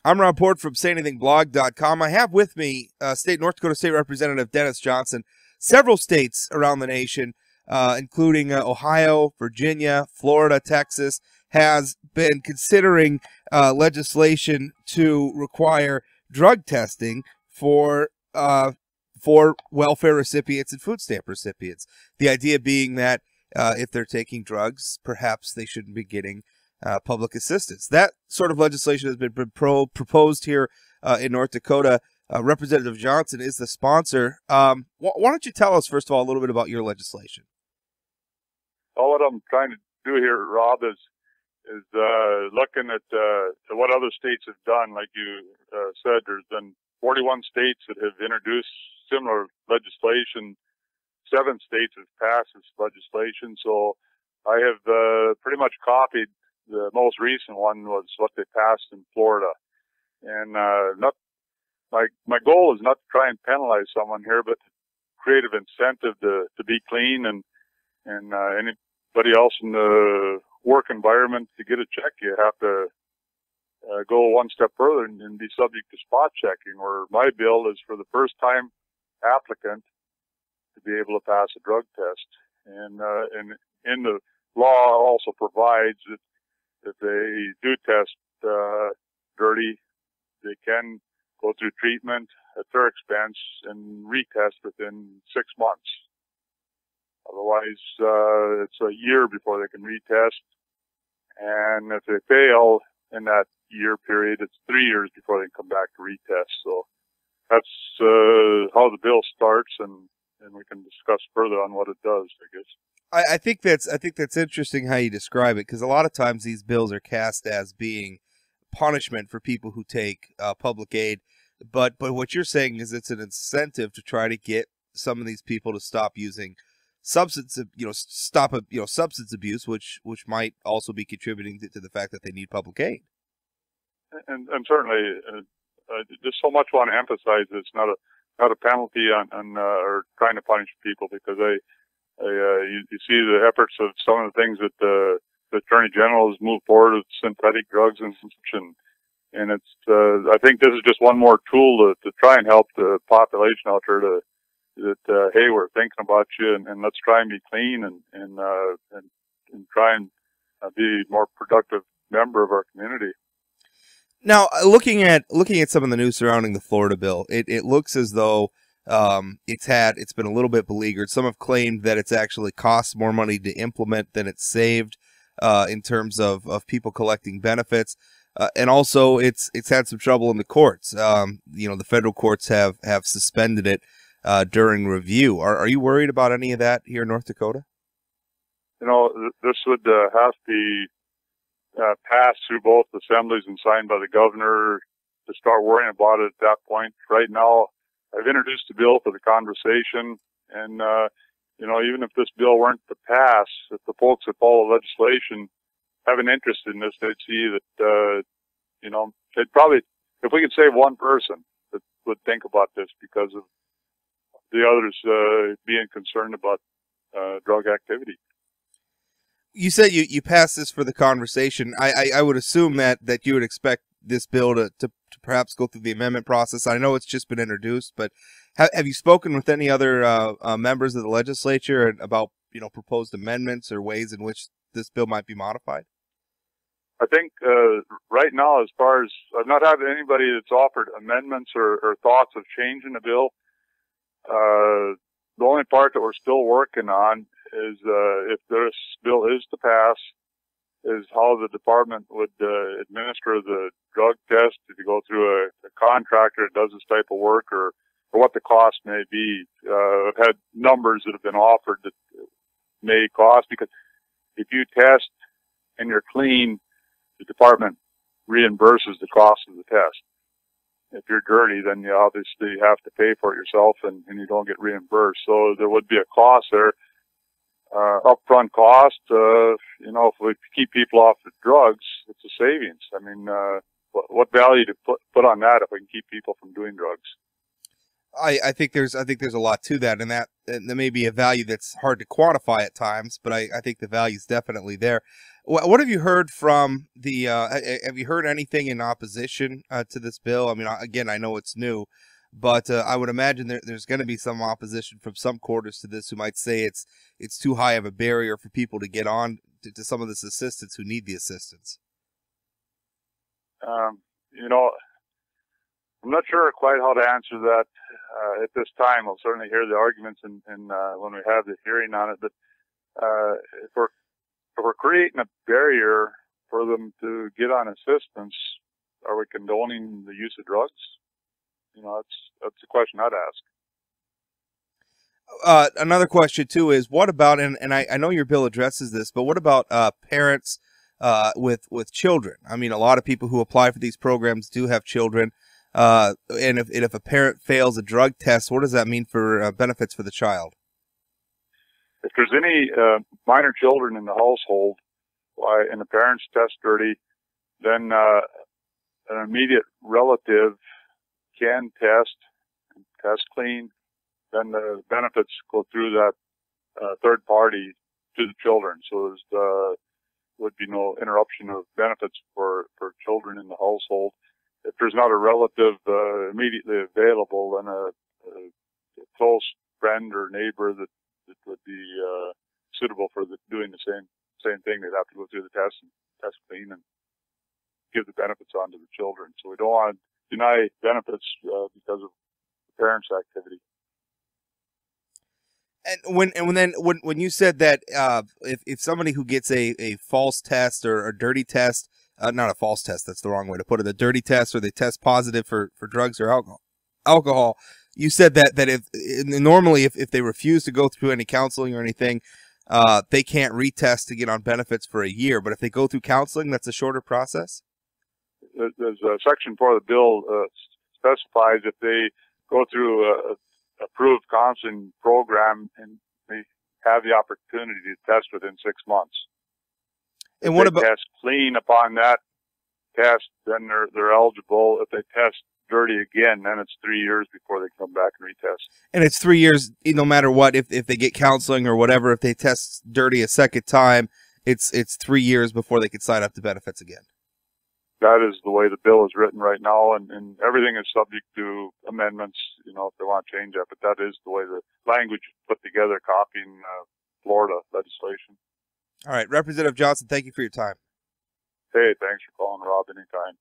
I'm Rob Port from SayAnythingBlog.com. I have with me North Dakota State Representative Dennis Johnson. Several states around the nation, including Ohio, Virginia, Florida, Texas, has been considering legislation to require drug testing for welfare recipients and food stamp recipients. The idea being that if they're taking drugs, perhaps they shouldn't be getting public assistance. That sort of legislation has been proposed here in North Dakota. Representative Johnson is the sponsor. Why don't you tell us, first of all, a little bit about your legislation? Well, what I'm trying to do here, Rob, is looking at what other states have done. Like you said, there's been 41 states that have introduced similar legislation. 7 states have passed this legislation. So I have pretty much copied. The most recent one was what they passed in Florida. And my goal is not to try and penalize someone here, but to create an incentive to be clean, and anybody else in the work environment, to get a check, you have to go one step further and be subject to spot checking, where my bill is for the first time applicant to be able to pass a drug test. And in the law also provides that if they do test dirty, they can go through treatment at their expense and retest within 6 months. Otherwise, it's a year before they can retest. And if they fail in that year period, it's 3 years before they can come back to retest. So that's how the bill starts, and we can discuss further on what it does, I guess. I think that's interesting how you describe it, because a lot of times these bills are cast as being punishment for people who take public aid, but what you're saying is it's an incentive to try to get some of these people to stop using substance abuse, which might also be contributing to the fact that they need public aid. And certainly, just so much want to emphasize it's not a penalty on or trying to punish people, because you see the efforts of some of the things that the Attorney General has moved forward with synthetic drugs and such, and it's I think this is just one more tool to try and help the population out there that hey, we're thinking about you, and let's try and be clean and try and be a more productive member of our community. Now, looking at some of the news surrounding the Florida bill, it looks as though it's been a little bit beleaguered. Some have claimed that it's actually cost more money to implement than it's saved in terms of people collecting benefits, and also it's had some trouble in the courts. The federal courts have suspended it during review. Are you worried about any of that here in North Dakota? This would have to be passed through both assemblies and signed by the governor to start worrying about it at that point. Right now, I've introduced a bill for the conversation, and even if this bill weren't to pass, if the folks that follow legislation have an interest in this, they'd see that they'd probably, if we could save one person that would think about this, because of the others being concerned about drug activity. You said you passed this for the conversation. I would assume that you would expect this bill to perhaps go through the amendment process. I know it's just been introduced, but have you spoken with any other members of the legislature about proposed amendments or ways in which this bill might be modified? I think right now, as far as I've not had anybody that's offered amendments or thoughts of changing the bill. The only part that we're still working on is if this bill is to pass, is how the department would administer the drug test, if you go through a contractor that does this type of work, or what the cost may be. I've had numbers that have been offered that may cost, because if you test and you're clean, the department reimburses the cost of the test. If you're dirty, then you obviously have to pay for it yourself, and you don't get reimbursed. So there would be a cost there, upfront cost. If we keep people off the drugs, it's a savings. I mean, what value to put on that if we can keep people from doing drugs? I think there's a lot to that, and there may be a value that's hard to quantify at times, but I think the value is definitely there. What have you heard from the? Have you heard anything in opposition to this bill? I mean, again, I know it's new, but I would imagine there's going to be some opposition from some quarters to this who might say it's too high of a barrier for people to get on to some of this assistance who need the assistance. You know, I'm not sure quite how to answer that at this time. I'll certainly hear the arguments and when we have the hearing on it. But if we're creating a barrier for them to get on assistance, are we condoning the use of drugs? You know, that's a question I'd ask. Another question too is what about, and I know your bill addresses this, but what about parents with children? I mean, a lot of people who apply for these programs do have children. And if a parent fails a drug test, what does that mean for benefits for the child? If there's any minor children in the household, and the parents test dirty, then an immediate relative can test clean. Then the benefits go through that third party to the children. So there would be no interruption of benefits for children in the household. If there's not a relative immediately available, then a close friend or neighbor that would be suitable for doing the same thing, they'd have to go through the test and test clean and give the benefits on to the children. So we don't want to deny benefits because of the parents' activity. And when you said that if somebody who gets a false test or a dirty test, not a false test, that's the wrong way to put it, a dirty test, or they test positive for drugs or alcohol, you said that if normally if they refuse to go through any counseling or anything, they can't retest to get on benefits for a year. But if they go through counseling, that's a shorter process? There's a section 4 of the bill specifies if they go through a approved counseling program and they have the opportunity to test within 6 months. And if what they about test clean upon that test, then they're eligible. If they test dirty again, then it's 3 years before they come back and retest. And it's 3 years no matter what. If they get counseling or whatever, if they test dirty a second time, it's 3 years before they can sign up to benefits again. That is the way the bill is written right now, and everything is subject to amendments, you know, if they want to change that. But that is the way the language is put together, copying Florida legislation. All right. Representative Johnson, thank you for your time. Hey, thanks for calling, Rob, anytime.